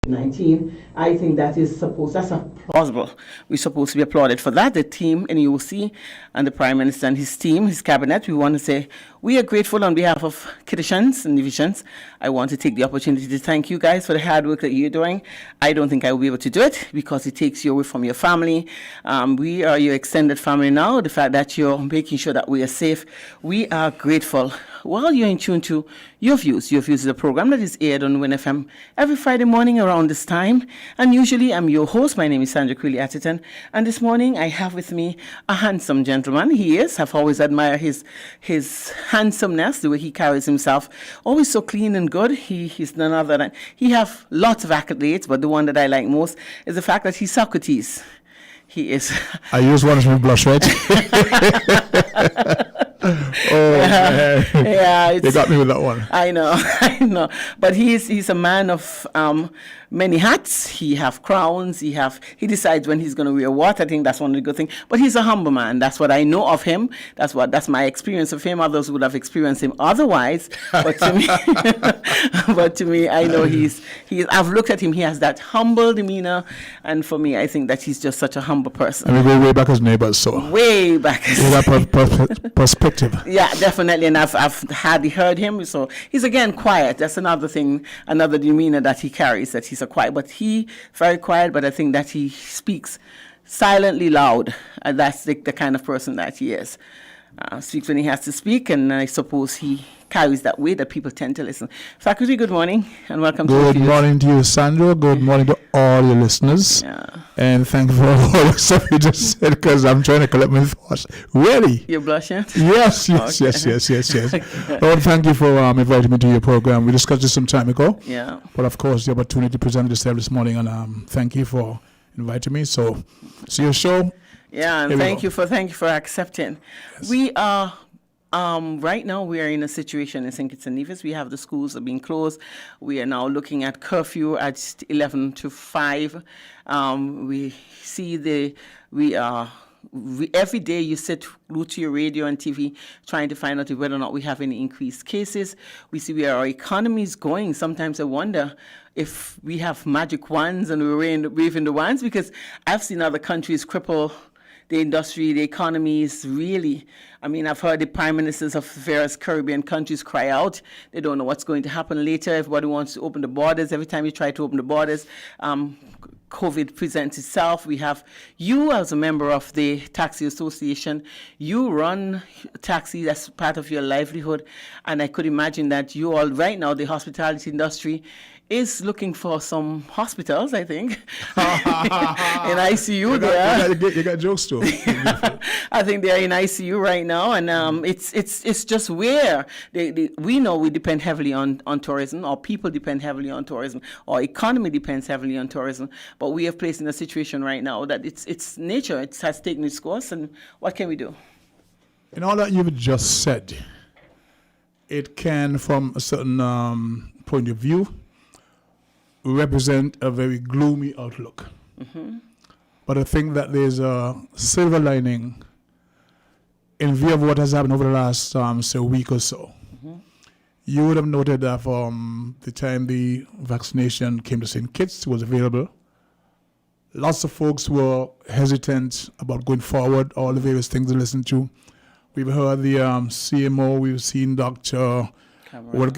19. I think that's a plausible. We're supposed to be applauded for that. The team in UOC and the Prime Minister and his team, his cabinet, we want to say we are grateful on behalf of Kittitians and Divisions. I want to take the opportunity to thank you guys for the hard work that you're doing. I don't think I will be able to do it because it takes you away from your family. We are your extended family now. The fact that you're making sure that we are safe, we are grateful. While you're in tune to Your Views is a program that is aired on Win FM every Friday morning around this time. And usually I'm your host. My name is Sandra Quilly Atherton. And this morning I have with me a handsome gentleman. He is. I've always admired his handsomeness, the way he carries himself. Always so clean and good. He's none other than, he have lots of accolades, but the one that I like most is the fact that he's Socrates. He is. I use one to blush, right? Yeah, you got me with that one. I know. But he's a man of many hats. He have crowns. He decides when he's going to wear what. I think that's one of the good things. But he's a humble man. That's what I know of him. That's my experience of him. Others would have experienced him otherwise. But to me, I know he's. I've looked at him. He has that humble demeanor, and for me, I think that he's just such a humble person. And we go way back as neighbors, so way back. Perspective. Yeah, definitely, and I've hardly heard him. So he's again quiet. That's another thing, another demeanor that he carries. That he's a quiet, but he very quiet. But I think that he speaks silently loud. And that's the kind of person that he is. Speaks when he has to speak, and I suppose he carries that way that people tend to listen. Faculty, good morning, and welcome to Good morning to you, Sandra. Good morning to all your listeners. Yeah. And thank you for all the stuff you just said, because I'm trying to collect my thoughts. Really? You're blushing? Yes. Okay. Lord, thank you for inviting me to your program. We discussed this some time ago. Yeah. But of course, the opportunity presented itself this morning, and thank you for inviting me. So, see your show. Yeah, and thank you for accepting. Yes. We are right now we are in a situation in St. Kitts and Nevis. We have the schools are being closed. We are now looking at curfew at 11 to 5. We see every day you sit glued to your radio and TV trying to find out whether or not we have any increased cases. We see where our economy is going. Sometimes I wonder if we have magic wands and we're waving the wands, because I've seen other countries cripple the industry, the economy is really, I've heard the prime ministers of various Caribbean countries cry out. They don't know what's going to happen later. Everybody wants to open the borders. Every time you try to open the borders, COVID presents itself. We have you as a member of the Taxi Association. You run taxi, that's part of your livelihood. And I could imagine that you all, right now, the hospitality industry is looking for some hospitals, I think. In ICU there. You got jokes too. I think they're in ICU right now, and it's just where we know we depend heavily on tourism, or people depend heavily on tourism, or economy depends heavily on tourism. But we are placed in a situation right now that it's nature. It has taken its course, and what can we do? In all that you've just said, it can, from a certain point of view, represent a very gloomy outlook. Mm-hmm. But I think that there's a silver lining in view of what has happened over the last say week or so. Mm-hmm. You would have noted that from the time the vaccination came to St. Kitts, was available, lots of folks were hesitant about going forward, all the various things to listen to. We've heard the CMO, we've seen Dr.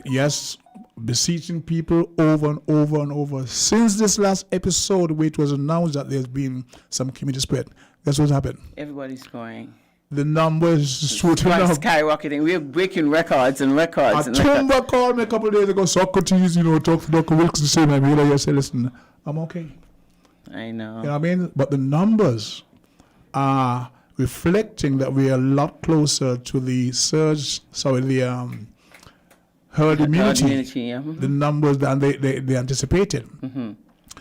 Yes, beseeching people over and over and over. Since this last episode where it was announced that there's been some community spread, guess what's happened? Everybody's going. The numbers shooting up. Skyrocketing. We're breaking records and records. Tumba called me a couple of days ago, Socrates, talk to Dr. Wilkes the same time. I said, listen, I'm okay. I know. You know what I mean? But the numbers are reflecting that we are a lot closer to the herd immunity, yeah. Mm-hmm. The numbers than they anticipated. Mm-hmm.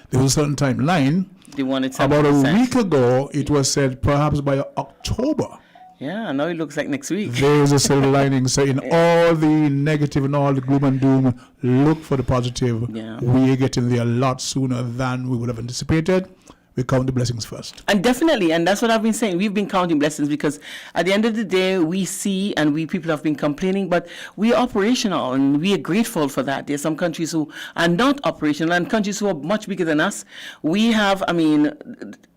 There was a certain timeline. They wanted 7%. About a week ago, it was said perhaps by October. Yeah, now it looks like next week. There is a silver lining. So in all the negative and all the gloom and doom, look for the positive. Yeah. We are getting there a lot sooner than we would have anticipated. we count the blessings first. And definitely, and that's what I've been saying. We've been counting blessings because at the end of the day, we see and we people have been complaining, but we are operational and we are grateful for that. There's some countries who are not operational and countries who are much bigger than us. We have,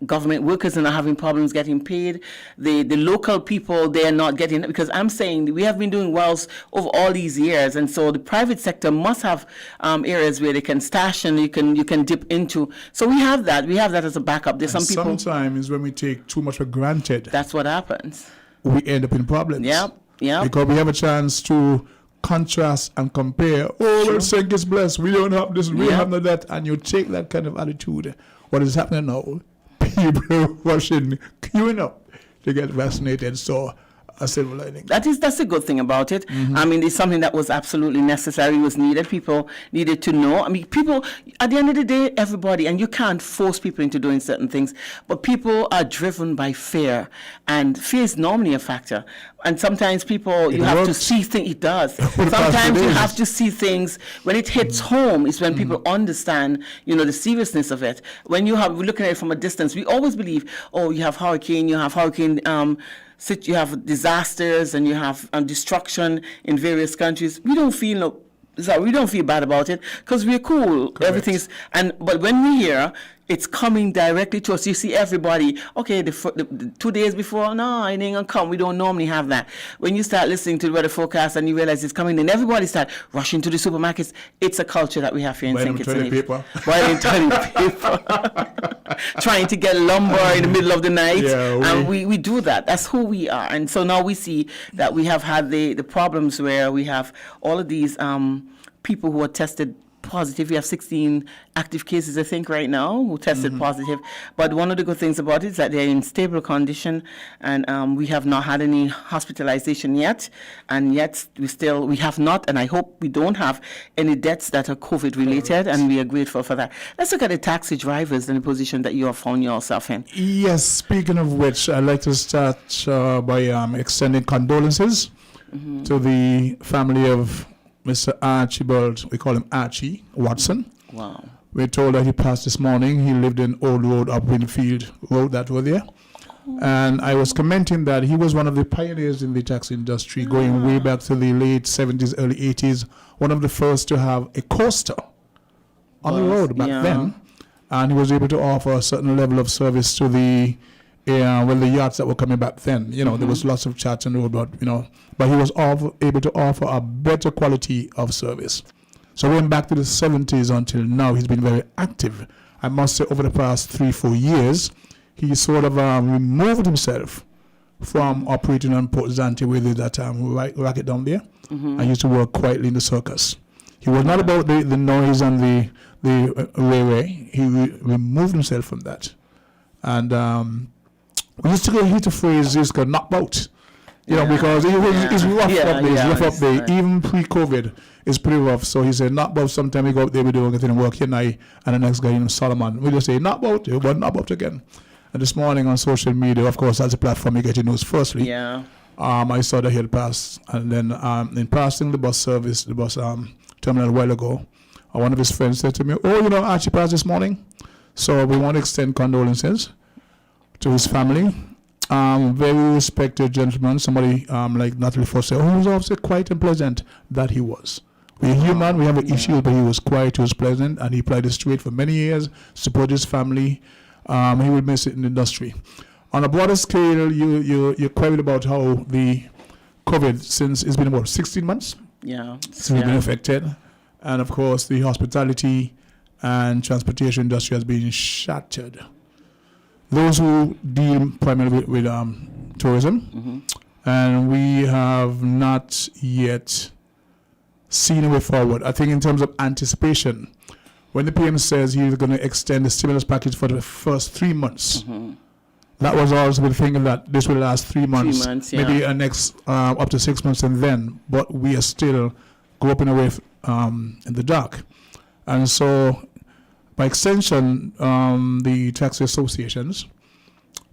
government workers are not having problems getting paid. The local people, they are not getting, because I'm saying we have been doing wells over all these years, and so the private sector must have areas where they can stash and you can dip into. So we have that as a backup. There's some people. Sometimes when we take too much for granted, That's what happens. we end up in problems. Yep. Because we have a chance to contrast and compare. Oh, Sure. well, St. Kitts blessed. We don't have this, we Yeah. don't have none of that. And you take that kind of attitude. What is happening now? People rushing, queuing up to get vaccinated. So, a silver lining. That's a good thing about it. It's something that was absolutely necessary, was needed. People needed to know. People, at the end of the day, everybody, and you can't force people into doing certain things, but people are driven by fear, and fear is normally a factor. And sometimes people, you have to works. see things, it does. past Sometimes you days. have to see things, when it hits home, is when people understand, the seriousness of it. When we're looking at it from a distance, we always believe, oh, you have hurricane, you have disasters and you have destruction in various countries. We don't feel bad about it because we're cool. Correct. But when we hear it's coming directly to us, you see everybody. Okay, the 2 days before, no, it ain't gonna come. We don't normally have that. When you start listening to the weather forecast and you realize it's coming, then everybody start rushing to the supermarkets. It's a culture that we have here in St. Kitts. Toilet paper. Buying toilet paper. Trying to get lumber in the middle of the night. Yeah, and we do that. That's who we are. And so now we see that we have had the problems where we have all of these people who are tested positive. We have 16 active cases, I think, right now who tested positive. But one of the good things about it is that they're in stable condition, and we have not had any hospitalization yet. And yet we have not, and I hope we don't have any deaths that are COVID related, and we are grateful for that. Let's look at the taxi drivers and the position that you have found yourself in. Yes, speaking of which, I'd like to start by extending condolences to the family of Mr. Archibald, we call him Archie Watson. Wow. We're told that he passed this morning. He lived in Old Road up Winfield Road, that were there. And I was commenting that he was one of the pioneers in the taxi industry, going way back to the late 70s, early 80s. One of the first to have a coaster on the road back then. And he was able to offer a certain level of service to the yachts that were coming back then. There was lots of chats on the road, but he was able to offer a better quality of service. So going back to the 70s until now, he's been very active. I must say over the past 3-4 years, he sort of removed himself from operating on Port Zante with that racket down there. I used to work quietly in the circus. He was not about the noise and the railway. He removed himself from that. And we used to hit a phrase, it's called knockbout. Because it's rough up there, it's rough up there. Right. Even pre-COVID, it's pretty rough. So he said, knockbout, sometimes we go up there, we don't get any work here night, and the next guy, Solomon, we just say, knockbout, you got knockbout again. And this morning on social media, of course, that's a platform you get your news firstly. Yeah. I saw that he had passed, and then in passing the bus service, the bus terminal a while ago, one of his friends said to me, Archie passed this morning. So we want to extend condolences to his family. Very respected gentleman, somebody like Natalie Foster, who was also quite and pleasant that he was. We're human, we have an issue, but he was quiet, he was pleasant, and he played it straight for many years, supported his family. He will miss it in the industry. On a broader scale, you're queried about how the COVID, since it's been about 16 months since we've been affected. And of course, the hospitality and transportation industry has been shattered. Those who deal primarily with tourism, and we have not yet seen a way forward. I think in terms of anticipation, when the PM says he's going to extend the stimulus package for the first 3 months, that was also the thinking that this will last 3 months, 3 months, maybe next up to 6 months, and then, but we are still groping away in the dark. And so, by extension, the taxi associations,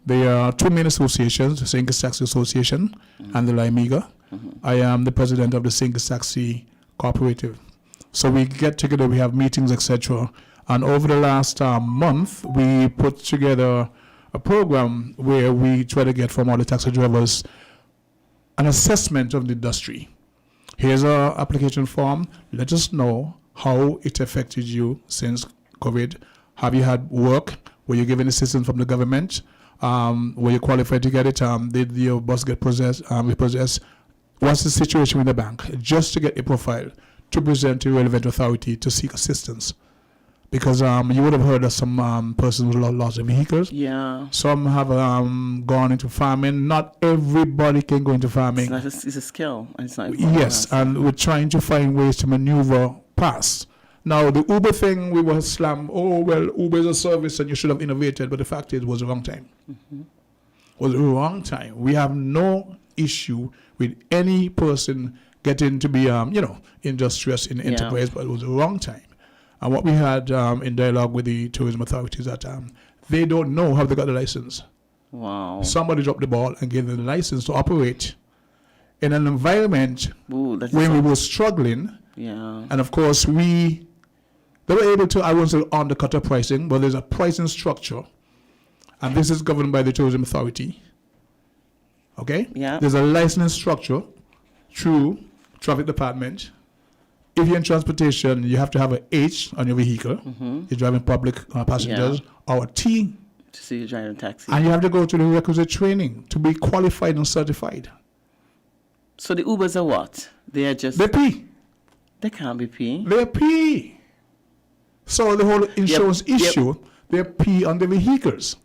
there are two main associations, the St. Kitts Taxi Association and the Limiga. I am the president of the St. Kitts Taxi Cooperative. So we get together, we have meetings, etc. And over the last month, we put together a program where we try to get from all the taxi drivers an assessment of the industry. Here's our application form. Let us know how it affected you since COVID. Have you had work? Were you given assistance from the government? Were you qualified to get it? Did your bus get repossessed? What's the situation with the bank? Just to get a profile to present to relevant authority to seek assistance. Because you would have heard of some persons who lost their vehicles. Yeah. Some have gone into farming. Not everybody can go into farming. It's a skill. And it's not Yes, and we're trying to find ways to maneuver past. Now, the Uber thing, we were slammed. Oh, well, Uber is a service and you should have innovated. But the fact is, it was the wrong time. Was the wrong time. We have no issue with any person getting to be, industrious in enterprise, but it was the wrong time. And what we had in dialogue with the tourism authorities that they don't know how they got the license. Wow. Somebody dropped the ball and gave them the license to operate in an environment Ooh, when we were struggling. Yeah. And of course, they were able to, I won't say undercut the pricing, but there's a pricing structure. And this is governed by the tourism authority. Okay? Yeah. There's a licensing structure through traffic department. If you're in transportation, you have to have an H on your vehicle. You're driving public passengers, or a T. To see you driving taxi. And you have to go to the requisite training to be qualified and certified. So the Ubers are what? They are just... They're P. They can't be P. They're P. So the whole insurance issue, they're P on the vehicles.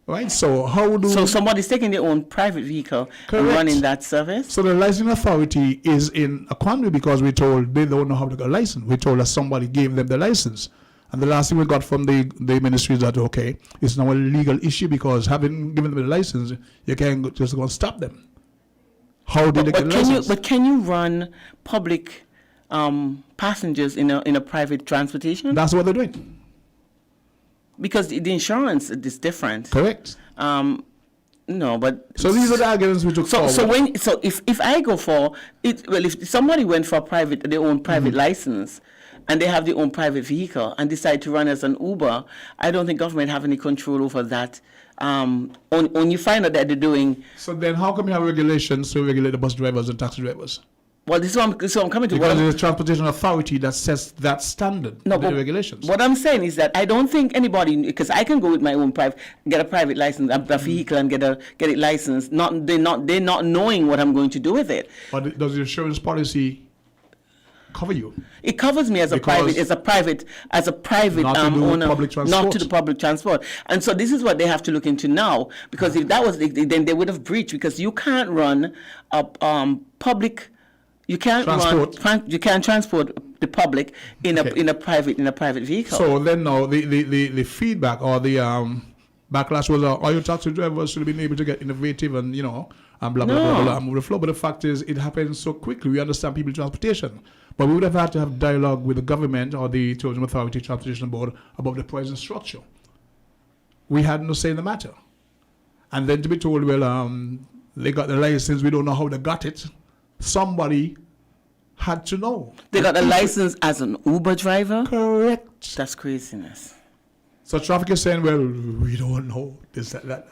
Right? So how do... So somebody's taking their own private vehicle and Correct. running that service? So the licensing authority is in a quandary because we're told they don't know how to get a license. We're told that somebody gave them the license. And the last thing we got from the ministry is that, okay, it's now a legal issue because having given them the license, you can't just go and stop them. How did they get the license? But can you run public passengers in a private transportation? That's what they're doing. Because the insurance is different. Correct. No, but So these are the arguments we took forward. So if I go for it, well, if somebody went for their own private license, and they have their own private vehicle and decide to run as an Uber, I don't think government have any control over that. When you find out that they're doing... So then how come you have regulations to regulate the bus drivers and taxi drivers? Well, this is what I'm coming to. Because it's the transportation authority that sets that standard, No, the but regulations. what I'm saying is that I don't think anybody, because I can go with my own get a private license, a vehicle, and get it licensed. They're not knowing what I'm going to do with it. But does the insurance policy cover you? It covers me as a Because private not to do owner, public not transport. to the public transport. And so this is what they have to look into now, because if that was then they would have breached, because you can't run a public. You can't you can't transport the public in a private vehicle. So then now the feedback or the backlash was, all your taxi drivers should have been able to get innovative and and blah blah blah blah move the flow. But the fact is, it happens so quickly. We understand people transportation, but we would have had to have dialogue with the government or the tourism authority, transportation board about the pricing structure. We had no say in the matter, and then to be told, well, they got the license. We don't know how they got it. Somebody had to know. They got a license as an Uber driver? Correct. That's craziness. So traffic is saying, well, we don't know this, that.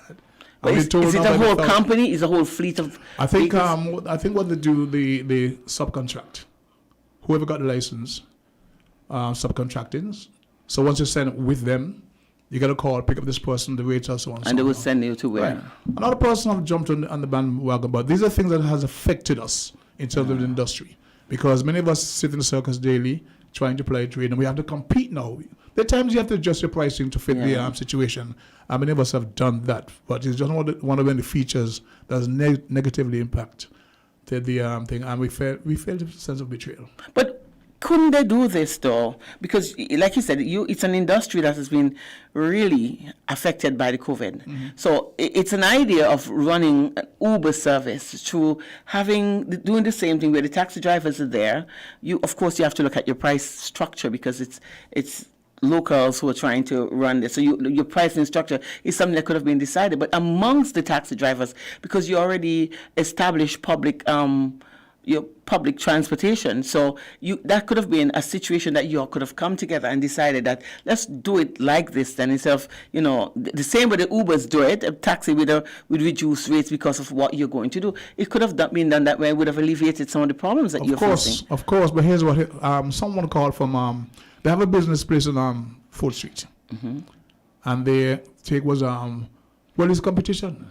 But is it a whole company? Is a whole fleet of I think vehicles? I think what they do, the subcontract. Whoever got the license, subcontracting. So once you sign up with them, you got to call, pick up this person, the rates, and so on. And they will send you to where? Right. Another person have jumped on the bandwagon, but these are things that has affected us in terms of the industry, because many of us sit in the circus daily trying to play trade, and we have to compete now. There are times you have to adjust your pricing to fit the situation, and many of us have done that, but it's just one of the features that has negatively impact the thing, and we felt a sense of betrayal. But couldn't they do this though? Because, like you said, it's an industry that has been really affected by the COVID. Mm-hmm. So it's an idea of running an Uber service through doing the same thing where the taxi drivers are there. Of course, you have to look at your price structure because it's locals who are trying to run this. So your pricing structure is something that could have been decided. But amongst the taxi drivers, because you already established public your public transportation. So that could have been a situation that you all could have come together and decided that let's do it like this. Then instead of the same way the Ubers do it, a taxi with reduced rates because of what you're going to do. It could have been done that way. It would have alleviated some of the problems that you're facing. Of course. But here's what someone called from. They have a business place on 4th Street, and their take was it's competition.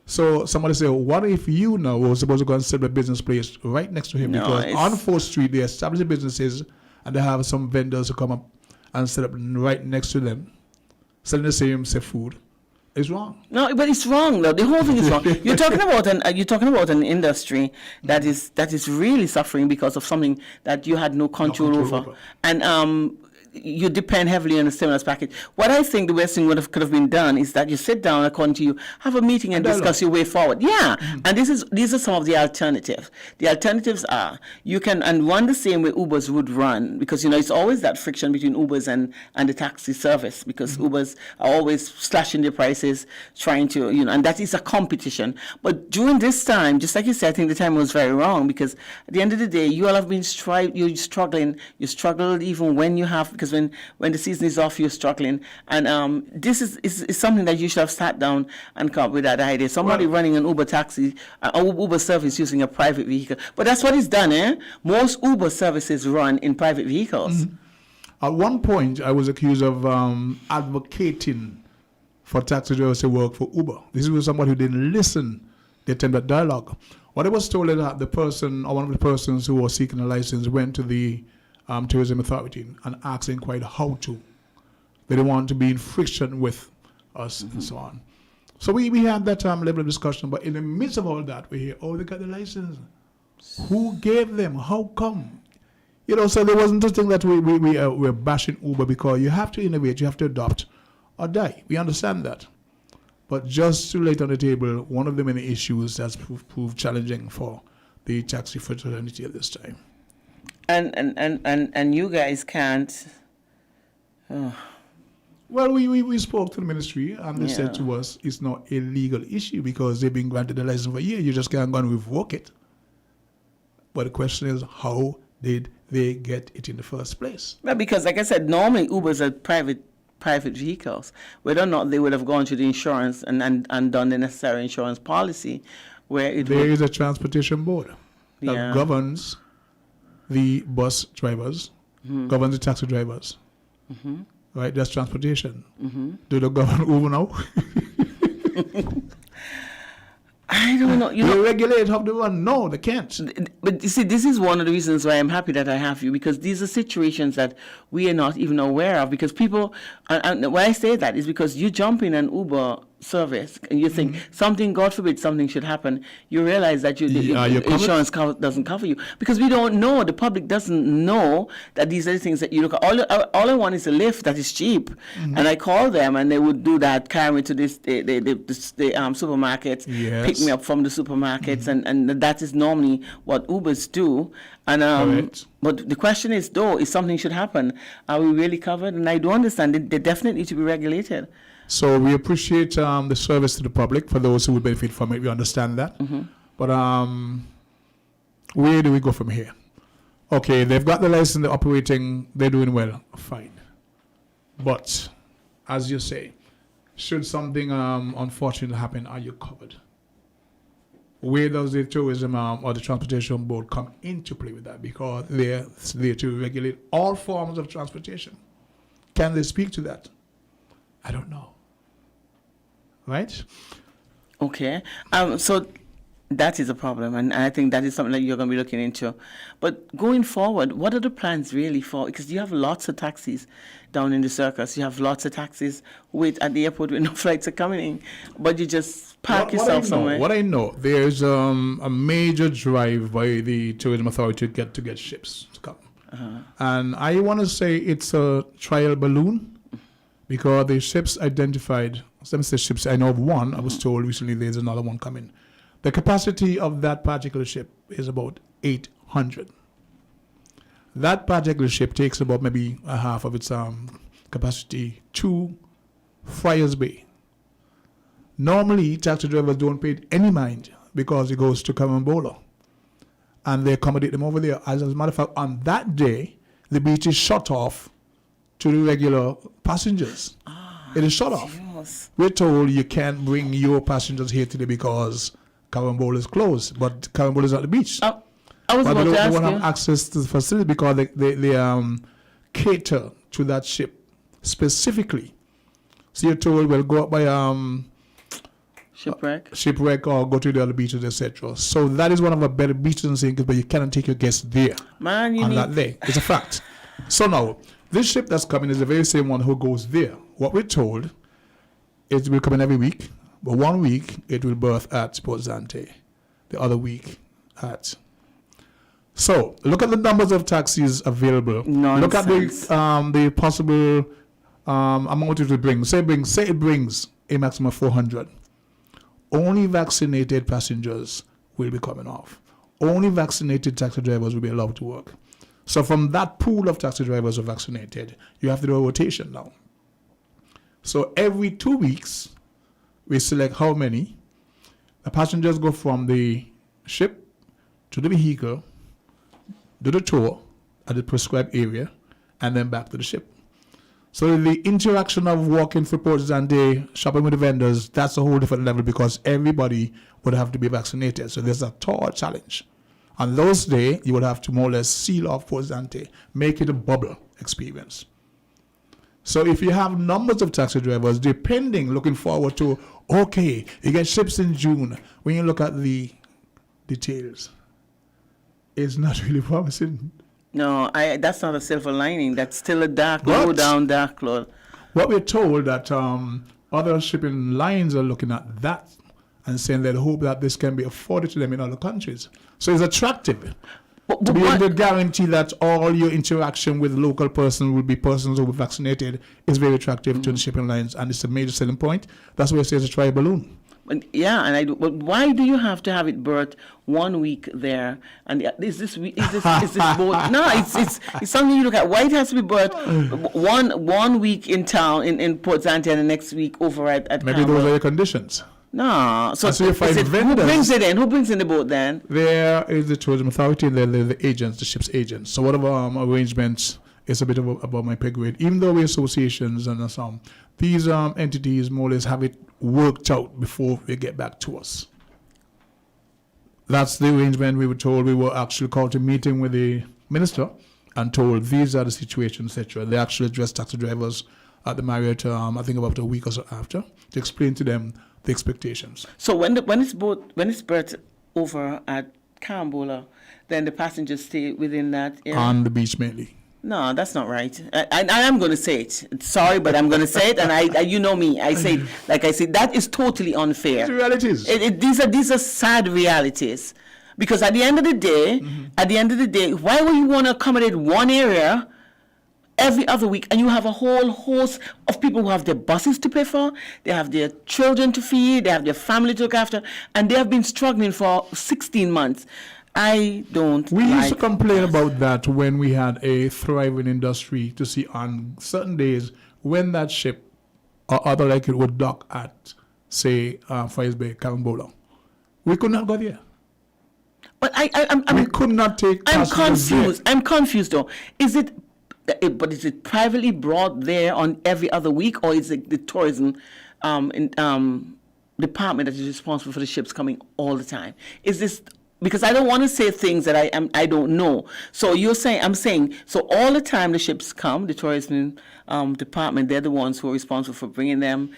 So somebody said, what if you now were supposed to go and set a business place right next to him? No, because on 4th Street, they establish businesses and they have some vendors who come up and set up right next to them, selling the same say food. It's wrong. No, but it's wrong though. The whole thing is wrong. You're talking about an industry that is really suffering because of something that you had no control over. And you depend heavily on the stimulus package. What I think the best thing could have been done is that you sit down, according to you, have a meeting and discuss your way forward. Yeah, and these are some of the alternatives. The alternatives are you can run the same way Ubers would run, because it's always that friction between Ubers and the taxi service, because Ubers are always slashing their prices, trying to and that is a competition. But during this time, just like you said, I think the time was very wrong, because at the end of the day, you all have been you're struggling. You struggled even when you have, because when the season is off, you're struggling. And this is something that you should have sat down and come up with that idea. Somebody running an Uber taxi, Uber service using a private vehicle. But that's what is done, eh? Most Uber services run in private vehicles. At one point, I was accused of advocating for taxi drivers to work for Uber. This was somebody who didn't listen. They attended dialogue. What I was told is that the person, or one of the persons who was seeking a license, went to the Tourism Authority and asked and inquired how to. They didn't want to be in friction with us and so on. So we had that level of discussion, but in the midst of all that, we hear, they got the license. Who gave them? How come? So there wasn't a thing that we're bashing Uber, because you have to innovate, you have to adopt or die. We understand that. But just to lay it on the table, one of the many issues that's proved challenging for the taxi fraternity at this time. And you guys can't. Well, we spoke to the ministry, and they said to us it's not a legal issue because they've been granted a license for a year. You just can't go and revoke it. But the question is, how did they get it in the first place? Well, because like I said, normally Ubers are private vehicles. Whether or not they would have gone to the insurance and done the necessary insurance policy, where there is a transportation board that governs the bus drivers, governs the taxi drivers. Right, that's transportation. Do they govern Uber now? I don't know. They regulate how they run. No, they can't. But you see, this is one of the reasons why I'm happy that I have you, because these are situations that we are not even aware of. Because people, and why I say that is because you jump in an Uber service and you think something, God forbid, something should happen. You realize that your insurance doesn't cover you, because we don't know. The public doesn't know that these are the things that you look at. All I want is a lift that is cheap, and I call them and they would do that, carry me to the supermarkets, pick me up from the supermarkets, and that is normally what Ubers do. And but the question is, though, if something should happen, are we really covered? And I do understand they definitely need to be regulated. So we appreciate the service to the public for those who would benefit from it. We understand that. But where do we go from here? Okay, they've got the license, they're operating, they're doing well, fine. But as you say, should something unfortunate happen, are you covered? Where does the tourism or the transportation board come into play with that? Because they're there to regulate all forms of transportation. Can they speak to that? I don't know. Right? Okay. So that is a problem, and I think that is something that you're going to be looking into. But going forward, what are the plans really for? Because you have lots of taxis down in the circus. You have lots of taxis who wait at the airport when no flights are coming in, but you just park yourself somewhere. What I know, there's a major drive by the Tourism Authority to get ships to come. And I want to say it's a trial balloon, because the ships identified, some of the ships, I know of one, I was told recently there's another one coming. The capacity of that particular ship is about 800. That particular ship takes about maybe a half of its capacity to Friars Bay. Normally, taxi drivers don't pay any mind because it goes to Karambola. And they accommodate them over there. As a matter of fact, on that day, the beach is shut off to the regular passengers. It is shut off. Yes. We're told you can't bring your passengers here today because Karambola is closed, but Karambola is at the beach. I was But about to they ask don't you. have access to the facility because they cater to that ship specifically. So you're told, well, go up by Shipwreck. or go to the other beaches, etc. So that is one of the better beaches in St. Kitts, but you cannot take your guests there Man, you on need. that day. It's a fact. So now, this ship that's coming is the very same one who goes there. What we're told, it will come in every week, but 1 week it will berth at Port Zante, the other week at. So look at the numbers of taxis available. Look at the possible amount it will bring. Say it brings a maximum of 400. Only vaccinated passengers will be coming off. Only vaccinated taxi drivers will be allowed to work. So from that pool of taxi drivers who are vaccinated, you have to do a rotation now. So every 2 weeks, we select how many. The passengers go from the ship to the vehicle, do the tour at the prescribed area, and then back to the ship. So the interaction of walking through Port Zante, shopping with the vendors, that's a whole different level because everybody would have to be vaccinated. So there's a tall challenge. On those days, you would have to more or less seal off Port Zante, make it a bubble experience. So if you have numbers of taxi drivers, looking forward to, okay, you get ships in June. When you look at the details, it's not really promising. No, that's not a silver lining. That's still a dark, But low down dark cloud. what we're told that other shipping lines are looking at that and saying they hope that this can be afforded to them in other countries. So it's attractive to be able to guarantee that all your interaction with local persons will be persons who are vaccinated is very attractive to the shipping lines, and it's a major selling point. That's why it says a try balloon. Yeah, and I do. But why do you have to have it birthed 1 week there? And is this boat? No, it's something you look at. Why it has to be birthed one week in town in Port Zante and the next week over at Maybe Campbell? those are the conditions. No, so you find who vendors. brings it in? Who brings in the boat then? There is the tourism authority and the agents, the ship's agents. So whatever arrangements is a bit above my pay grade. Even though we're associations and some, these entities more or less have it worked out before they get back to us. That's the arrangement we were told. We were actually called to a meeting with the minister and told these are the situations, etc. They actually addressed taxi drivers at the Marriott, I think about a week or so after, to explain to them the expectations. So when it's berthed over at Carambola, then the passengers stay within that area? On the beach mainly. No, that's not right. I am going to say it. Sorry, but I'm going to say it, and I you know me. I say, like I said, that is totally unfair. It's the realities. These are sad realities, because at the end of the day, why would you want to accommodate one area every other week, and you have a whole host of people who have their buses to pay for, they have their children to feed, they have their family to look after, and they have been struggling for 16 months. I don't We used to like complain about that when we had a thriving industry to see on certain days when that ship or other like it would dock at, say, Fires Bay, Carambola. We could not go there. But We could not take I'm passengers confused. there. I'm confused though. Is it privately brought there on every other week, or is it the tourism department that is responsible for the ships coming all the time? Is this because I don't want to say things that I don't know. So I'm saying so all the time the ships come, the tourism department, they're the ones who are responsible for bringing them.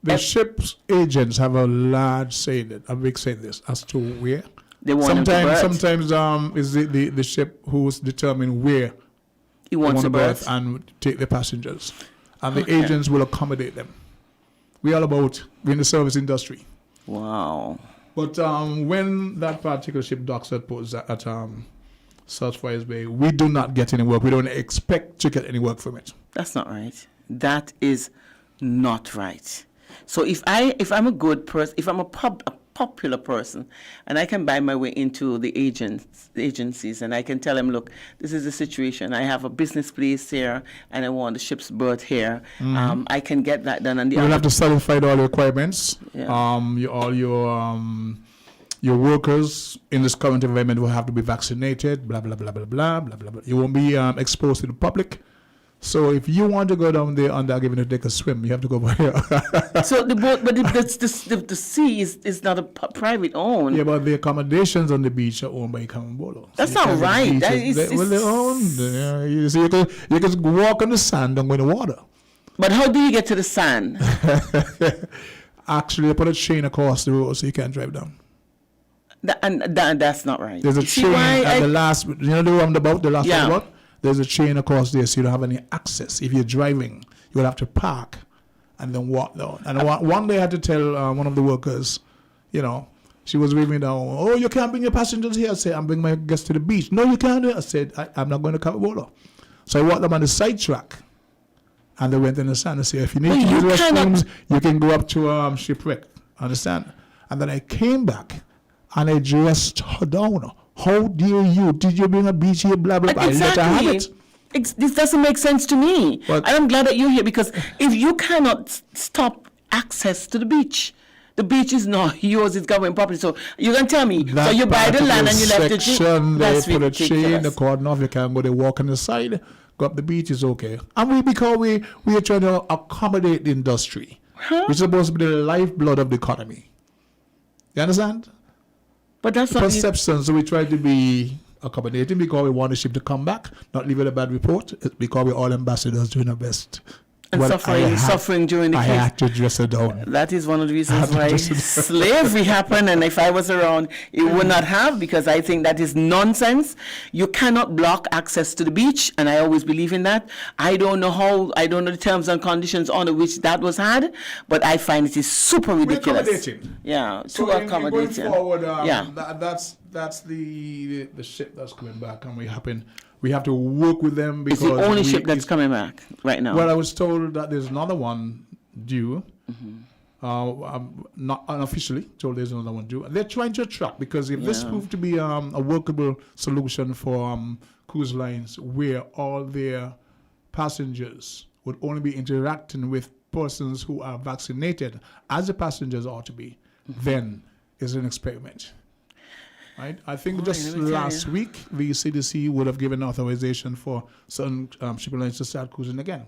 The ship's agents have a large say in it, a big say in this as to where. They want them to berth. Sometimes is the ship who's determine where He wants to a berth berth. and take the passengers, and the Okay. agents will accommodate them. We're in the service industry. Wow. But when that particular ship docks at South Fires Bay, we do not get any work. We don't expect to get any work from it. That's not right. That is not right. So if I'm a good person, if I'm a popular person, and I can buy my way into the agencies, and I can tell them, look, this is the situation. I have a business place here, and I want the ship's berth here. I can get that done. And You will have to satisfy all the requirements. Yeah. All your your workers in this current environment will have to be vaccinated, blah, blah, blah, blah, blah, blah, blah, blah. You won't be exposed to the public. So if you want to go down there under giving a take a swim, you have to go over here. So the boat, but the sea is not a private owned. Yeah, but the accommodations on the beach are owned by Kamambolo. That's not right. That is, they're owned. You see, you can walk on the sand and go in the water. But how do you get to the sand? Actually, they put a chain across the road so you can't drive down. That's not right. There's a chain at the last, you know the roundabout, the last roundabout? There's a chain across there so you don't have any access. If you're driving, you will have to park and then walk down. And one day I had to tell one of the workers, you know, she was waving me down, oh, you can't bring your passengers here. I said, I'm bringing my guests to the beach. No, you can't do it. I said, I'm not going to Carabola. So I walked them on the side track. And they went in the sand and said, if you need to use restrooms, you can go up to Shipwreck. Understand? And then I came back and I dressed her down. How dare you? Did you bring a beach here? Blah, blah, blah. Exactly. I let her have it. This doesn't make sense to me. But, and I'm glad that you're here because if you cannot stop access to the beach is not yours, it's government property. So you can tell me, so you buy the land and you left it. That's they put a chain, the cordon off, you can't go there, walk on the side, go up the beach is okay. And because we are trying to accommodate the industry, which is supposed to be the lifeblood of the economy. You understand? But that's not perception. So we try to be accommodating because we want the ship to come back, not leave it a bad report. It's because we're all ambassadors doing our best. And suffering during the case. I had to dress it down. That is one of the reasons why slavery happened. And if I was around, it would not have, because I think that is nonsense. You cannot block access to the beach, and I always believe in that. I don't know the terms and conditions under which that was had, but I find it is super ridiculous. Accommodating. Yeah, so too accommodating. Going forward, that's the ship that's coming back, and we have to work with them because it's the only ship that's coming back right now. Well, I was told that there's another one due. I'm not unofficially told there's another one due. They're trying to attract, because if this proved to be a workable solution for cruise lines where all their passengers would only be interacting with persons who are vaccinated, as the passengers ought to be, then it's an experiment. Right? I think just last week, the CDC would have given authorization for certain shipping lines to start cruising again.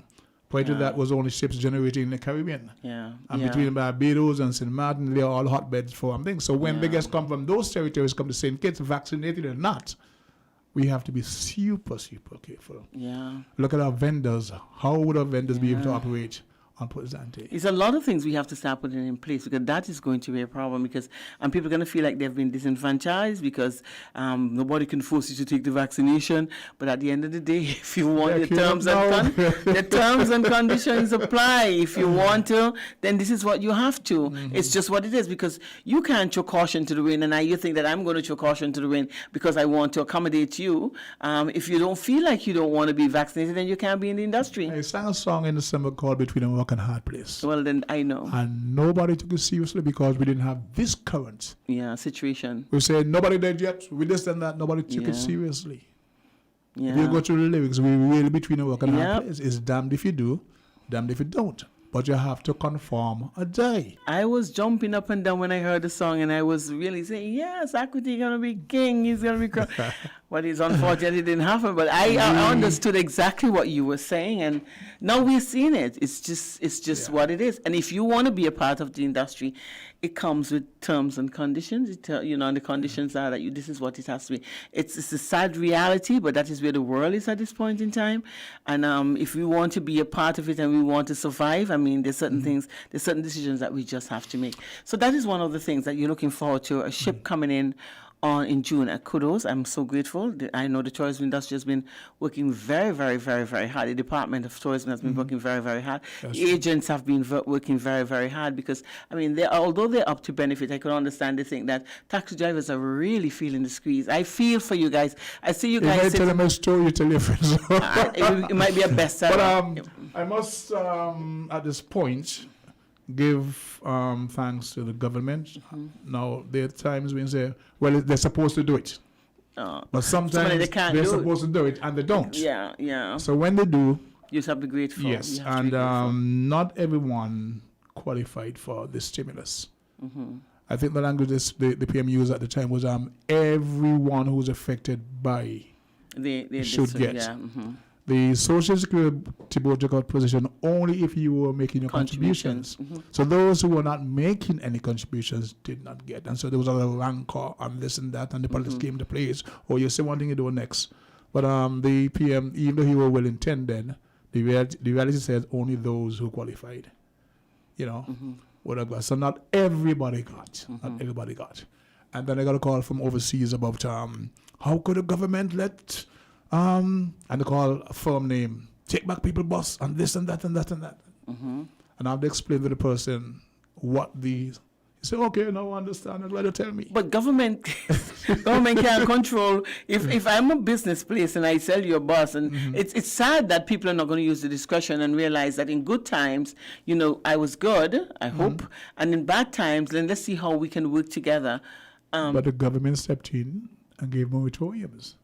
Prior to that was only ships generating in the Caribbean. And between Barbados and St. Martin, they are all hotbeds for things. So when biggest come from those territories, come to St. Kitts, vaccinated or not, we have to be super, super careful. Look at our vendors. How would our vendors be able to operate on Port Zante? It's a lot of things we have to start putting in place, because that is going to be a problem, because people are going to feel like they've been disenfranchised because nobody can force you to take the vaccination. But at the end of the day, if you want the terms and conditions apply. If you want to, then this is what you have to. It's just what it is, because you can't throw caution to the wind, and you think that I'm going to throw caution to the wind because I want to accommodate you. If you don't feel like you don't want to be vaccinated, then you can't be in the industry. I sang a song in December called Between a Rock and Hard Place. Well, then I know. And nobody took it seriously because we didn't have this current situation. We said nobody dead yet. We this and that. Nobody took it seriously. Yeah. If you go through the lyrics, we really Between a Rock and Hard Place. It's damned if you do, damned if you don't. But you have to conform or die. I was jumping up and down when I heard the song, and I was really saying, yes, Akwiti going to be king. He's going to be crowned. But it's unfortunately it didn't happen. But I understood exactly what you were saying, and now we're seeing it. It's just what it is. And if you want to be a part of the industry, it comes with terms and conditions. And the conditions are that this is what it has to be. It's a sad reality, but that is where the world is at this point in time. And if we want to be a part of it and we want to survive, I mean, there's certain things, there's certain decisions that we just have to make. So that is one of the things that you're looking forward to, a ship coming in in June. Kudos. I'm so grateful. I know the tourism industry has been working very, very, very, very hard. The Department of Tourism has been working very, very hard. Agents have been working very, very hard because, I mean, although they're up to benefit, I can understand they think that taxi drivers are really feeling the squeeze. I feel for you guys. I see you guys. If I tell them a story, you tell your friends. It might be a bestseller. But I must, at this point, give thanks to the government. Now, there are times when you say, well, they're supposed to do it. But sometimes they're supposed to do it and they don't. Yeah. So when they do, you just have to be grateful. Yes, and not everyone qualified for the stimulus. I think the language the PM used at the time was everyone who's affected by They should get. Yeah. Mm-hmm. The Social Security Board took out position only if you were making your contributions. So those who were not making any contributions did not get. And so there was a lot of rancor and this and that, and the politics came to place. Or you say one thing, you do next. But the PM, even though he was well intended, the reality says only those who qualified, would have got. So not everybody got. Not everybody got. And then I got a call from overseas about how could the government let and they call a firm name, take back people bus and this and that and that and that. And I have to explain to the person what he say, okay, now I understand, I'd rather tell me. But government can't control. If I'm a business place and I sell you a bus, and it's sad that people are not going to use the discretion and realize that in good times, I was good, I hope, and in bad times, then let's see how we can work together. But the government stepped in and gave moratoriums.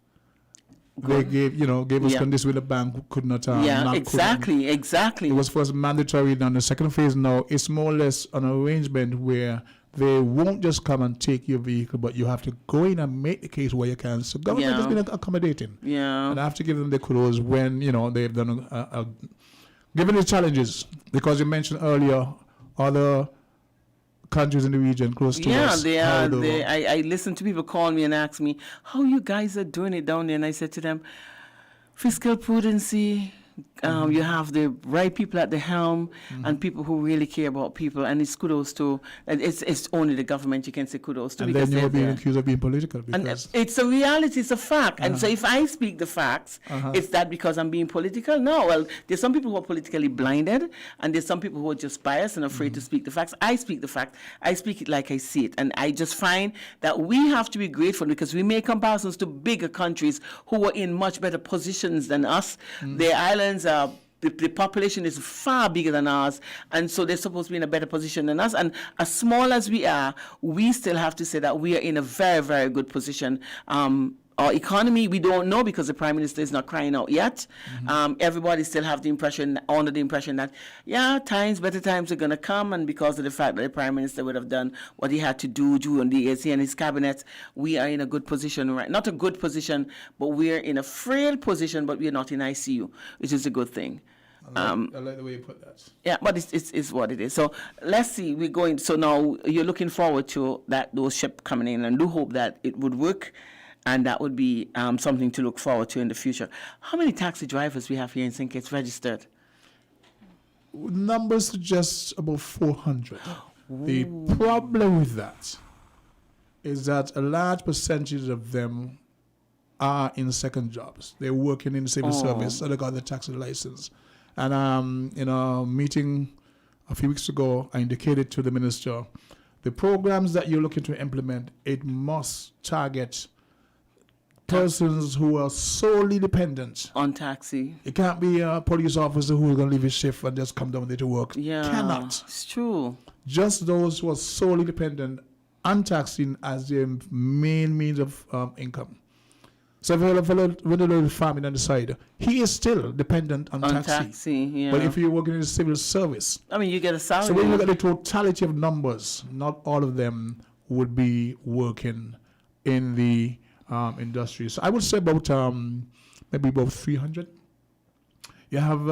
They gave us conditions where the bank could not. Exactly. It was first mandatory. Now the second phase now it's more or less an arrangement where they won't just come and take your vehicle, but you have to go in and make the case where you can. So government has been accommodating. Yeah. And I have to give them the kudos when they've done given the challenges, because you mentioned earlier other countries in the region close to us. Yeah, they are. I listen to people call me and ask me how you guys are doing it down there, and I said to them, fiscal prudency. You have the right people at the helm and people who really care about people, and it's kudos to. And it's only the government you can say kudos to. And then you're being accused of being political. And it's a reality, it's a fact. And so if I speak the facts, it's that because I'm being political? No, well, there's some people who are politically blinded, and there's some people who are just biased and afraid to speak the facts. I speak the fact. I speak it like I see it. And I just find that we have to be grateful because we make comparisons to bigger countries who are in much better positions than us. Their islands are, the population is far bigger than ours, and so they're supposed to be in a better position than us. And as small as we are, we still have to say that we are in a very, very good position. Our economy, we don't know because the Prime Minister is not crying out yet. Everybody still have under the impression that, better times are going to come, and because of the fact that the Prime Minister would have done what he had to do during the AC and his cabinet, we are in a good position, right? Not a good position, but we're in a frail position, but we're not in ICU, which is a good thing. I like the way you put that. Yeah, but it's what it is. So let's see, we're going, so now you're looking forward to those ships coming in, and do hope that it would work. And that would be something to look forward to in the future. How many taxi drivers we have here in St. Kitts registered? Numbers suggest about 400. The problem with that is that a large percentage of them are in second jobs. They're working in the civil service, so they got the taxi license. And in a meeting a few weeks ago, I indicated to the minister, the programs that you're looking to implement, it must target persons who are solely dependent on taxi. It can't be a police officer who is going to leave his shift and just come down there to work. Yeah, cannot. It's true. Just those who are solely dependent on taxing as their main means of income. So if a fellow with a little farming on the side, he is still dependent on taxi. Yeah. But if you're working in the civil service, I mean, you get a salary. So when you look at the totality of numbers, not all of them would be working in the industry. So I would say about maybe about 300. You have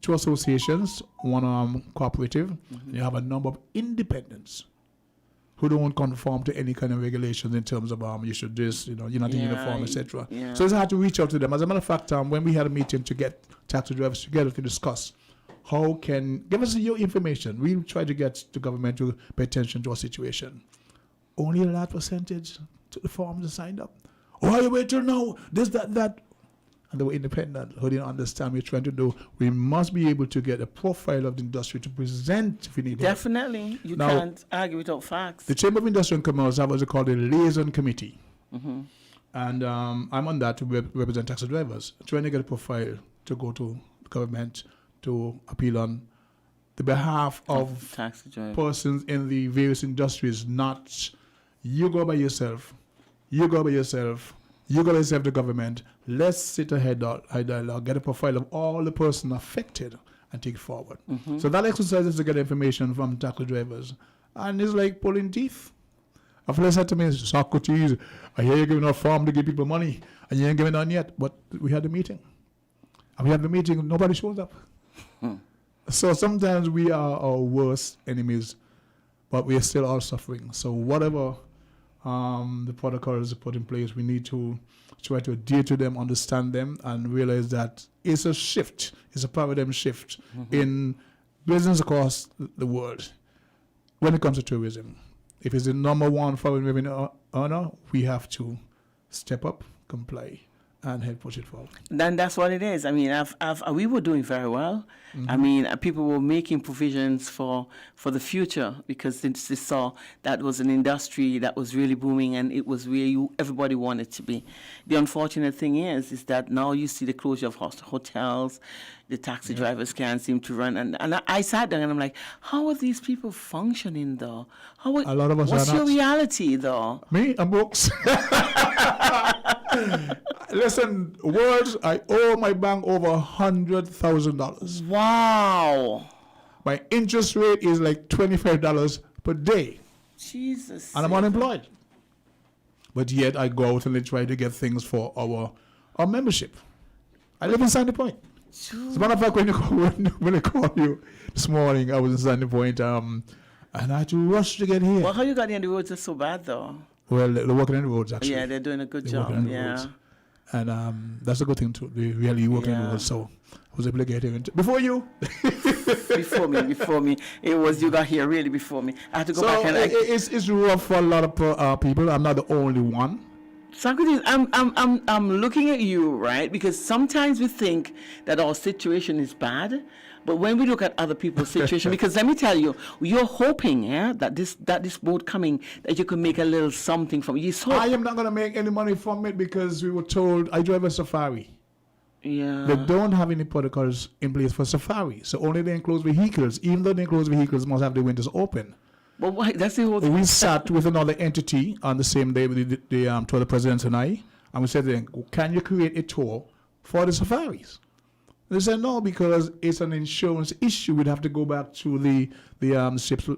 two associations, one cooperative. You have a number of independents who don't conform to any kind of regulations in terms of you should this, you're not in uniform, etc. Yeah. So it's hard to reach out to them. As a matter of fact, when we had a meeting to get taxi drivers together to discuss how can give us your information. We try to get the government to pay attention to our situation. Only a large percentage took the forms and signed up. Why you wait till now? This, that. And they were independent, who didn't understand what we're trying to do. We must be able to get a profile of the industry to present if we need Definitely. help. You can't argue without facts. The Chamber of Industry and Commerce have what's called a liaison committee. And I'm on that to represent taxi drivers, trying to get a profile to go to the government to appeal on the behalf of taxi drivers, persons in the various industries, not you go by yourself, you go by yourself, you go by yourself, the government. Let's sit ahead, dialogue, get a profile of all the persons affected and take it forward. So that exercise is to get information from taxi drivers And it's like pulling teeth. A fellow said to me, Socrates, I hear you're giving out farm to give people money, and you ain't giving none yet. But we had the meeting. And we had the meeting, nobody shows up. So sometimes we are our worst enemies, but we are still all suffering. So whatever the protocols are put in place, we need to try to adhere to them, understand them, and realize that it's a shift. It's a paradigm shift in business across the world when it comes to tourism. If it's the number one foreign revenue earner, we have to step up, comply, and help push it forward. Then that's what it is. I mean, we were doing very well. I mean, people were making provisions for the future because they saw that was an industry that was really booming and it was where everybody wanted to be. The unfortunate thing is that now you see the closure of hotels, the taxi drivers can't seem to run. And I sat there and I'm like, how are these people functioning though? A lot of us what's are your not. reality though? Me, I'm broke. Listen, words, I owe my bank over $100,000. Wow. My interest rate is like $25 per day, Jesus. and I'm unemployed. But yet I go out and I try to get things for our membership. I live in Sandy Point. As a matter of fact, when I called you this morning, I was in Sandy Point, and I had to rush to get here. Well, how you got in the roads are so bad though? Well, they're working on the roads, actually. Yeah, they're doing a good They're working on job. the Yeah. roads. And that's a good thing too. They really work on the Yeah. roads. So I was able to get here before you. before me. It was you got here really before me. I had to go So back and it's rough for a lot of people. I'm not the only one. Socrates, I'm looking at you, right? Because sometimes we think that our situation is bad, but when we look at other people's situation, because let me tell you, you're hoping, that this boat coming, that you can make a little something from it. You saw, I am not going to make any money from it because we were told I drive a safari. yeah. They don't have any protocols in place for safari. So only the enclosed vehicles, even though the enclosed vehicles must have the windows open. But why? That's the whole thing. We sat with another entity on the same day with the tour the president and I, and we said to them, can you create a tour for the safaris? They said no, because it's an insurance issue. We'd have to go back to the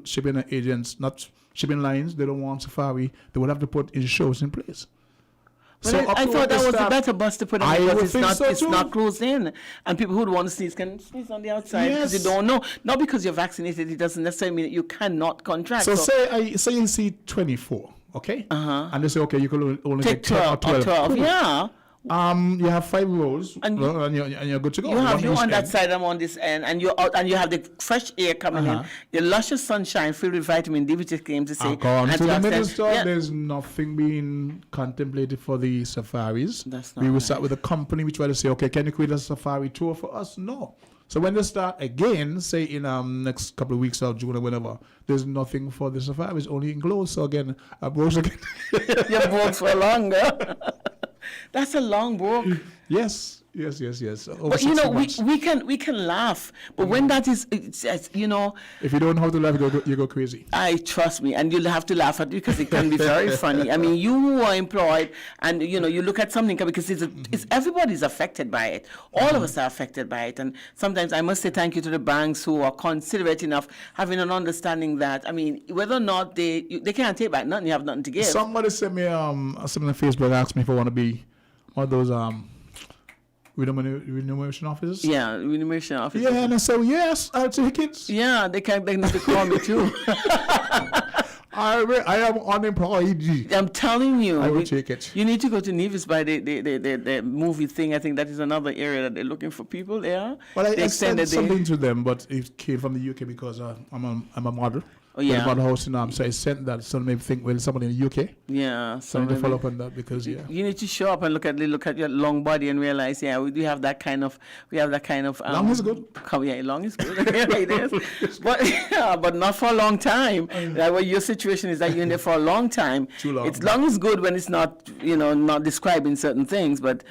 shipping agents, not shipping lines. They don't want safari. They would have to put insurance in place. But I thought that was a better bus to put on I because would it's think not so it's too. not closed in, and people who want to sneeze can sneeze on the outside because Yes. you don't know. Not because you're vaccinated, it doesn't necessarily mean that you cannot contract. So say you see 24, okay? And they say, okay, you can only Take take 10 or 12 or 12, Cool. yeah. You have 5 rows, And and you're good to go. You have One you each on that end. side, I'm on this end, and you're out, and you have the fresh air coming in, the luscious sunshine filled with vitamin D, which it came to say. According to the antioxidant. minister, Yeah. there's nothing being contemplated for the safaris. That's not we will right. start with a company. We try to say, okay, can you create a safari tour for us? No. So when they start again, say in next couple of weeks or June or whenever, there's nothing for the safaris, only enclosed. So again, I broke again. Your walks for longer. That's a long walk. Yes. Over But 60 months. we can laugh, but when that is, it's, If you don't know how to laugh, you go crazy. I trust me, and you'll have to laugh at it because it can be very funny. I mean, you who are employed, and you look at something because it's everybody's affected by it. All of us are affected by it, and sometimes I must say thank you to the banks who are considerate enough, having an understanding that whether or not they can't take back nothing, you have nothing to give. Somebody sent me something on Facebook, asked me if I want to be one of those remuneration officers. Yeah, remuneration office. Yeah, and I said, yes, I'll take it. Yeah, they need to call me too. I am unemployed. I'm telling you. I will take it. You need to go to Nevis by the movie thing. I think that is another area that they're looking for people there. Well, I They sent extended something to them, but it came from the UK because I'm a model. Oh, yeah. The model house in so I sent that. So maybe think, well, somebody in the UK. Yeah, So I need to maybe- follow up on that because, yeah. You need to show up and look at your long body and realize, we do have that kind of. Long is good. Yeah, long is good. Yeah, it is. But not for a long time. Like, well, your situation is that you're in there for a long time. Too long. It's long is good when it's not not describing certain things, but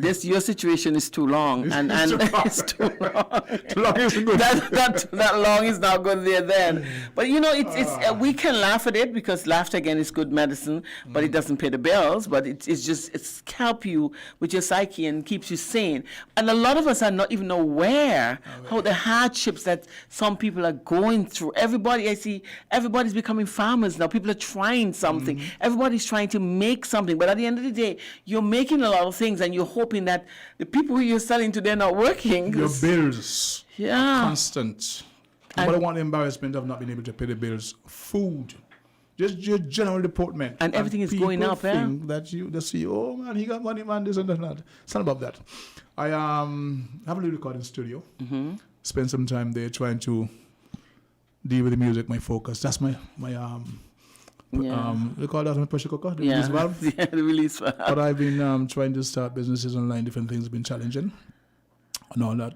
This your situation is too long, and it's too long. Too long isn't good. that long is not good there then. But it's we can laugh at it because laughter again is good medicine, but it doesn't pay the bills. But it's help you with your psyche and keeps you sane. And a lot of us are not even aware how the hardships that some people are going through. Everybody's becoming farmers now. People are trying something. Everybody's trying to make something. But at the end of the day, you're making a lot of things and you're hoping that the people who you're selling to, they're not working. Your bills Yeah. are constant. Nobody want the embarrassment of not being able to pay the bills. Food. Just your general deportment. And everything is going up, yeah? That you see, oh man, he got money, man, this and that. It's not about that. I have a little recording studio. Spend some time there trying to deal with the music, my focus. That's my we call that my pressure cooker, the release valve. Yeah, the release valve. But I've been trying to start businesses online, different things have been challenging. And all that.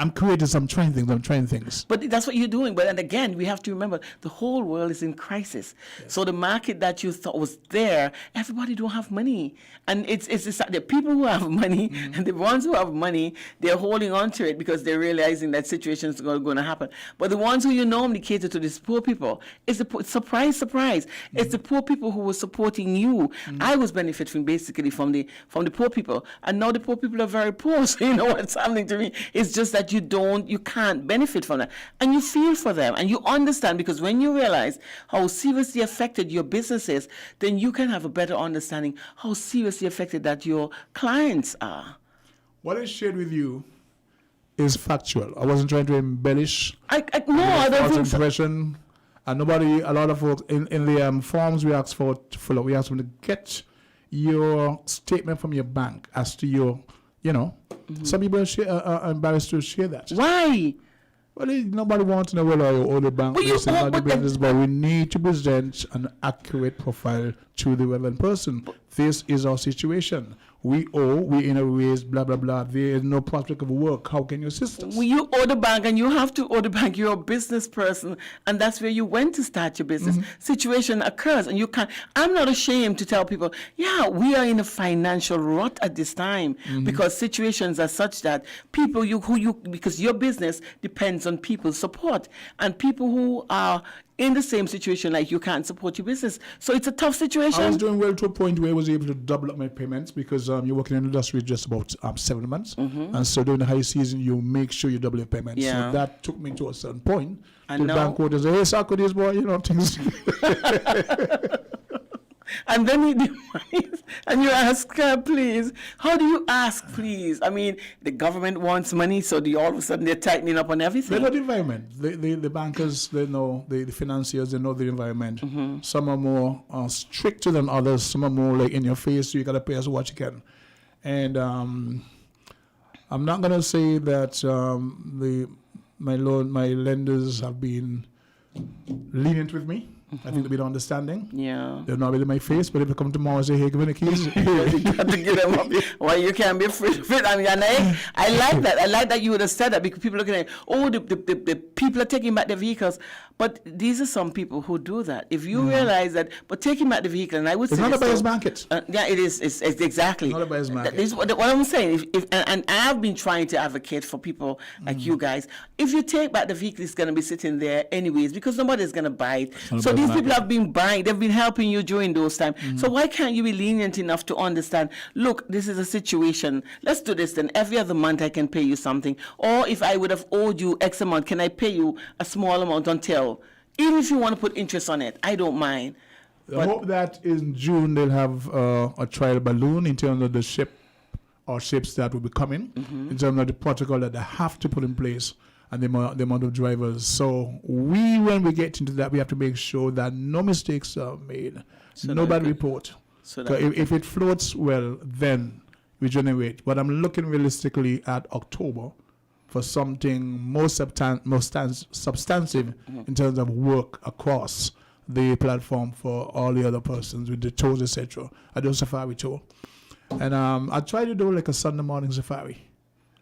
I'm creating I'm trying things. But that's what you're doing. But and again, we have to remember the whole world is in crisis. Yes. So the market that you thought was there, everybody don't have money, and it's the people who have money and the ones who have money, they're holding on to it because they're realizing that situations are going to happen. But the ones who you normally cater to, these poor people, it's the surprise. It's the poor people who were supporting you. I was benefiting basically from the poor people, and now the poor people are very poor. So you know what's happening to me? It's just that you can't benefit from that. And you feel for them and you understand, because when you realize how seriously affected your business is, then you can have a better understanding how seriously affected that your clients are. What I shared with you is factual. I wasn't trying to embellish. I don't think so. Impression. And a lot of folks in the forms we ask for to fill out, we ask them to get your statement from your bank as to your, some people are embarrassed to share that. Why? Well, nobody wants to know whether you owe the bank business, but we need to present an accurate profile to the relevant person. This is our situation. We're in a race, blah, blah, blah. There is no prospect of work. How can you assist us? Well, you owe the bank, and you have to owe the bank. You're a business person, and that's where you went to start your business. Situation occurs, and you can't. I'm not ashamed to tell people, yeah, we are in a financial rut at this time because situations are such that people, because your business depends on people's support, and people who are in the same situation like you can't support your business. So it's a tough situation. I was doing well to a point where I was able to double up my payments because you're working in the industry just about 7 months. And so during the high season, you make sure you double your payments. Yeah. So that took me to a certain point. And the bank would say, hey, suck with this boy, things. And then the money, and you ask, please. How do you ask, please? I mean, the government wants money, so all of a sudden they're tightening up on everything. They know the environment. The bankers, they know, the financiers, they know the environment. Some are more stricter than others. Some are more like in your face, so you got to pay us what you can. And I'm not going to say that my lenders have been lenient with me. I think there'll be no understanding. Yeah. They're not really my face, but if they come tomorrow and say, hey, give me the keys. You got to give them up. Well, you can't be afraid of it. I like that. I like that you would have said that, because people looking at, the people are taking back their vehicles. But these are some people who do that. If you realize that, but taking back the vehicle, and I would say... It's not a buyer's market. Yeah, it is. It's exactly. Not a buyer's market. This is what I'm saying. And I've been trying to advocate for people like you guys. If you take back the vehicle, it's going to be sitting there anyways, because nobody's going to buy it. So these people have been buying, they've been helping you during those times. So why can't you be lenient enough to understand, look, this is a situation, let's do this then. Every other month I can pay you something. Or if I would have owed you X amount, can I pay you a small amount until, even if you want to put interest on it, I don't mind. I hope that in June they'll have a trial balloon in terms of the ship or ships that will be coming, in terms of the protocol that they have to put in place and the amount of drivers. So when we get into that, we have to make sure that no mistakes are made, no bad report. So if it floats well, then we generate. But I'm looking realistically at October for something more substantive in terms of work across the platform for all the other persons with the tours, etc. I do a safari tour. And I try to do like a Sunday morning safari.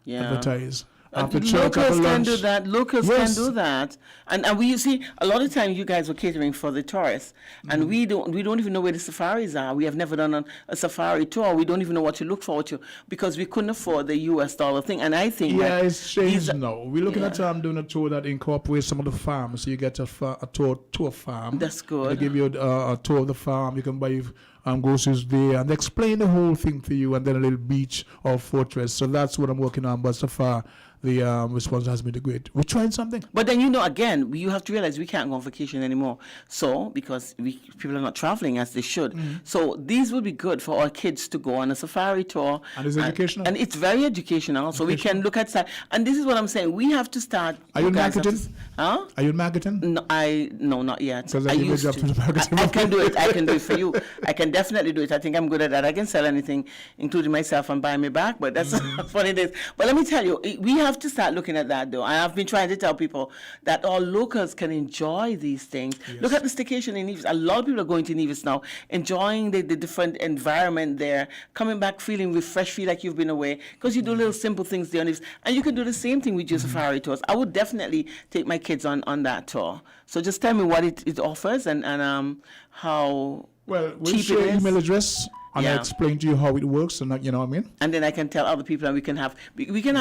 Yeah. Advertise. after church, after Locals can lunch. do that. Locals Yes. can do that, and we, you see, a lot of times you guys were catering for the tourists, and we don't even know where the safaris are. We have never done a safari tour. We don't even know what to look forward to because we couldn't afford the US dollar thing. And I think Yeah, that it's changed these- now. We're looking at yeah. doing a tour that incorporates some of the farms. So you get a tour to a farm. That's They good. give you a tour of the farm. You can buy groceries there, and they explain the whole thing to you, and then a little beach or fortress. So that's what I'm working on. But so far, the response has been great. We're trying something. But then, again, you have to realize we can't go on vacation anymore. So, because people are not traveling as they should. So, these would be good for our kids to go on a safari tour. And it's educational. And it's very educational. So, we can look at that. And this is what I'm saying. We have to start. Are you in guys have to marketing? Huh? Are you in marketing? No, not yet. Because I I give you a used job to. for the marketing. I can do it. I can do it for you. I can definitely do it. I think I'm good at that. I can sell anything, including myself, and buy me back. But that's funny days. But let me tell you, we have to start looking at that, though. I have been trying to tell people that all locals can enjoy these things. Look at the staycation in Nevis. A lot of people are going to Nevis now, enjoying the different environment there, coming back feeling refreshed, feel like you've been away, because you do little simple things there. And you can do the same thing with your safari tours. I would definitely take my kids on that tour. So just tell me what it offers and how Well, we'll cheap share it is. email address, and I Yeah. explain to you how it works, and you know what I mean? And then I can tell other people, and we can have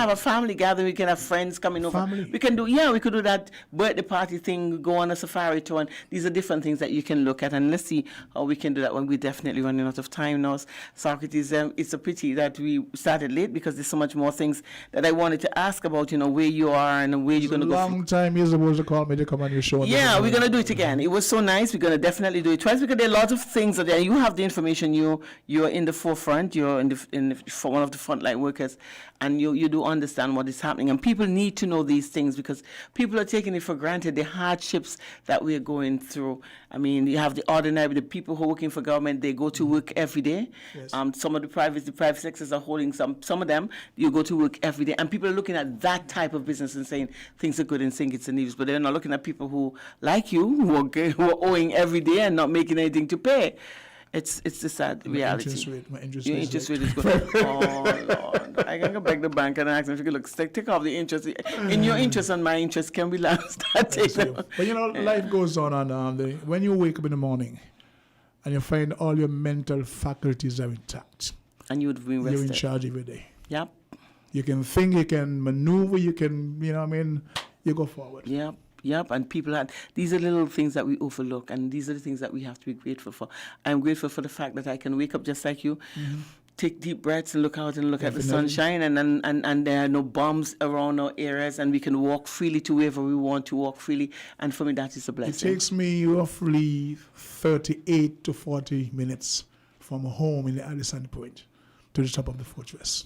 a family gathering. We can have friends coming over. Family. We could do that birthday party thing. Go on a safari tour, and these are different things that you can look at. And let's see how we can do that when we're definitely running out of time now. Socrates, it's a pity that we started late because there's so much more things that I wanted to ask about. Where you are and where you're It's a going to go. long time you're supposed to call me to come on your show. and Yeah, then- we're gonna do it again. It was so nice. We're gonna definitely do it twice because there are lots of things that there. You have the information. You're in the forefront. You're for one of the frontline workers, and you do understand what is happening. And people need to know these things because people are taking it for granted. The hardships that we are going through. I mean, you have the people who are working for government. They go to work every day. Yes. Some of the private sectors are holding some of them. You go to work every day, and people are looking at that type of business and saying things are good and St. Kitts and Nevis, but they're not looking at people who, like you, who are owing every day and not making anything to pay. It's the sad reality. My interest Your rate interest is rate is good. Oh, Lord. I can go back to the bank and ask them if you could look, take off the interest. In your interest and my interest, can we start taking them? But life goes on, and when you wake up in the morning and you find all your mental faculties are intact, And you would be you're in rested. charge every day. Yep, You can think, you can maneuver, you can, you go forward. yep. And these are little things that we overlook, and these are the things that we have to be grateful for. I'm grateful for the fact that I can wake up just like you, take deep breaths and look out and look at the Definitely. sunshine, and there are no bombs around our areas, and we can walk freely to wherever we want to walk freely. And for me, that is a It blessing. takes me roughly 38 to 40 minutes from home in the Addison Point to the top of the fortress.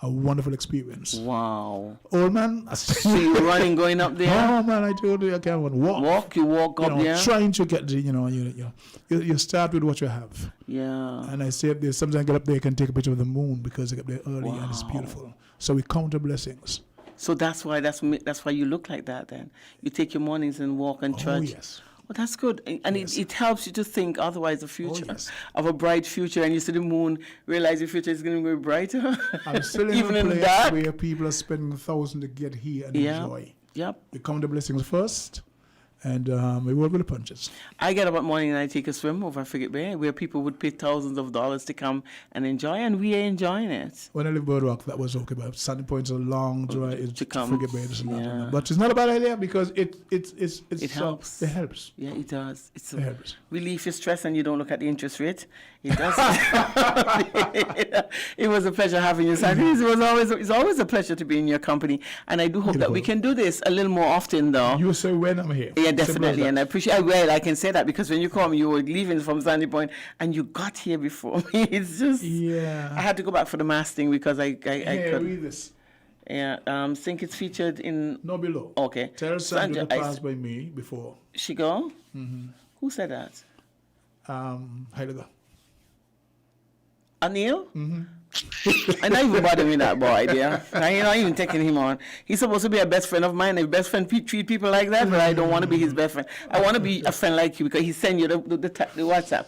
A wonderful experience. Wow. Old man, So you're running, going up there? oh man, I told you I can't even walk. You walk up there? Trying to get the, you start with what you have. Yeah. And I say up there, sometimes I get up there, I can take a picture of the moon because I get up there early and it's Wow. beautiful. So we count the blessings. So that's why you look like that then. You take your mornings and walk and Oh, church. yes. Well, that's good. And Yes. it helps you to think otherwise the future, yes. of a bright future. And you see the moon, realize your future is going to be brighter. I'm still in Even a in place dark. where people are spending thousands to get here and Yeah. enjoy. Yep. We count the blessings first, and we work with the punches. I get up at morning and I take a swim over Frigate Bay where people would pay thousands of dollars to come and enjoy, and we are enjoying it. When I lived Bird Rock, that was okay, but Sandy Point's a long drive. It's To come, Frigate Bay, it's not, yeah. but it's not a bad idea because it helps. It helps. Yeah, it does. It's It helps. relief your stress and you don't look at the interest rate. It does. It was a pleasure having you, Sandra. It's always a pleasure to be in your company. And I do hope that we Beautiful. can do this a little more often, though. You say when I'm here. Yeah, Simple as definitely. that. And I appreciate I can say that because when you called me, you were leaving from Sandy Point and you got here before me. It's just. Yeah. I had to go back for the mass thing because I Here, could. read this. Yeah, think it's featured in. No below. Okay. Tell Sandra to I- pass by me before. She go? Who said that? Heidegger. Anil? I not even bother me that boy, dear. I ain't not even taking him on. He's supposed to be a best friend of mine. If best friend treat people like that, but I don't want to be his best friend. I want to be a friend like you because he sent you the WhatsApp.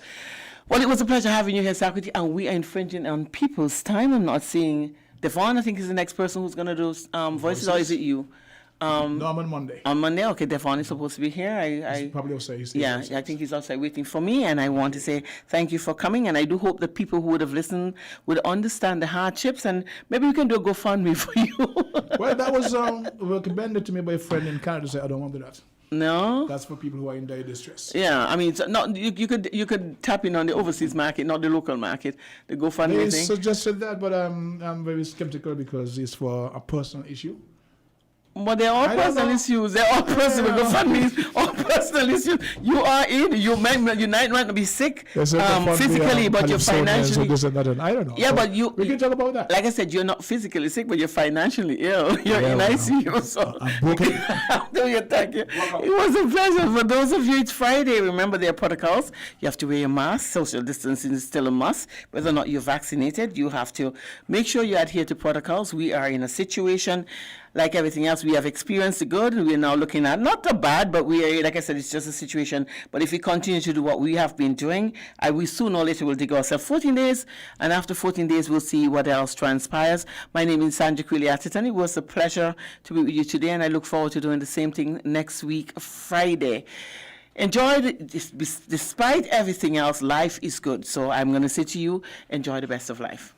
Well, it was a pleasure having you here, Sakriti, and we are infringing on people's time. I'm not seeing Devon, I think, is the next person who's going to do voices, or is it you? No, I'm on Monday. On Monday, okay, Devon is supposed to be here. He's probably outside. Yeah, I think he's outside waiting for me, and I want to say thank you for coming, and I do hope that people who would have listened would understand the hardships, and maybe we can do a GoFundMe for you. Well, that was recommended to me by a friend in Canada. Say I don't want to do that. No? That's for people who are in dire distress. Yeah, I mean, it's not, you could tap in on the overseas market, not the local market, the GoFundMe They thing. suggested that, but I'm very skeptical because it's for a personal issue. But they're all I don't personal know. issues. They're all personal. GoFundMe, all personal issues. You are in. You might not be sick They said the fund physically, be, but you're Calypsonians and financially. this and that, and I don't know. Yeah, So but we can talk about that. Like I said, you're not physically sick, but you're financially ill. You're Yeah, in well, ICU. So I'm broken. Thank you. It was a pleasure. For those of you, it's Friday. Remember, there are protocols. You have to wear your mask. Social distancing is still a must. Whether or not you're vaccinated, you have to make sure you adhere to protocols. We are in a situation like everything else. We have experienced the good, and we're now looking at not the bad, but we are, like I said, it's just a situation. But if we continue to do what we have been doing, we sooner or later will dig ourselves 14 days, and after 14 days, we'll see what else transpires. My name is Sandra Quilliatitan. It was a pleasure to be with you today, and I look forward to doing the same thing next week, Friday. Enjoy, despite everything else, life is good. So I'm going to say to you, enjoy the best of life.